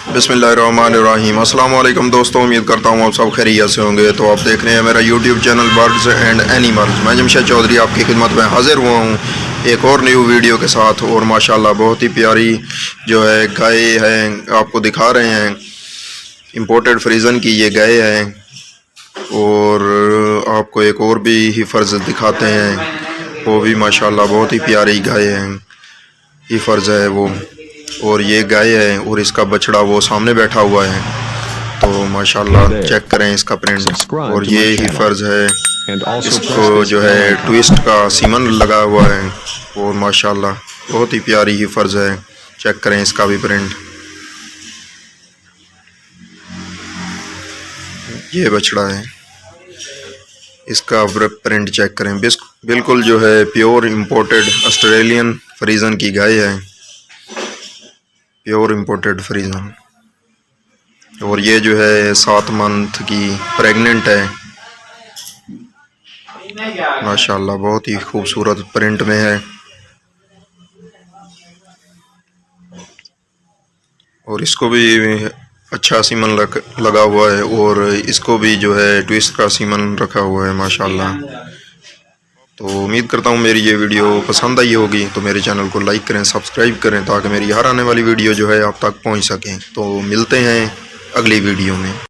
बिस्मिल्लाहिर्रहमानिर्रहीम। अस्सलाम वालेकुम दोस्तों, उम्मीद करता हूँ आप सब खैरियत से होंगे। तो आप देख रहे हैं मेरा YouTube channel birds and animals. मैं जमशेद चौधरी आपकी खिदमत में हाजिर हुआ हूँ एक और न्यू वीडियो के साथ। और माशाल्लाह बहुत ही प्यारी जो है गाय है, आपको दिखा रहे हैं। इम्पोर्टेड फ्रीजन की ये गाय है। और आपको एक और भी हिफर्ज दिखाते हैं, वो भी माशाल्लाह बहुत ही प्यारी गाय है, हिफर्ज है वो। और ये गाय है और इसका बछड़ा वो सामने बैठा हुआ है। तो माशाल्लाह चेक करें इसका प्रिंट। और ये हिफर्ज है, इसको जो है ट्विस्ट का सीमन लगा हुआ है। और माशाल्लाह बहुत ही प्यारी हिफर्ज है, चेक करें इसका भी प्रिंट। ये बछड़ा है, इसका प्रिंट चेक करें। बिल्कुल जो है प्योर इंपोर्टेड ऑस्ट्रेलियन फ्रीजन की गाय है, प्योर इंपोर्टेड फ्रीजन। और ये जो है 7 मंथ की प्रेग्नेंट है। माशाल्लाह बहुत ही खूबसूरत प्रिंट में है। और इसको भी अच्छा सीमन लगा हुआ है। और इसको भी जो है ट्विस्ट का सीमन रखा हुआ है माशाल्लाह। तो उम्मीद करता हूँ मेरी ये वीडियो पसंद आई होगी। तो मेरे चैनल को लाइक करें, सब्सक्राइब करें, ताकि मेरी हर आने वाली वीडियो जो है आप तक पहुँच सकें। तो मिलते हैं अगली वीडियो में।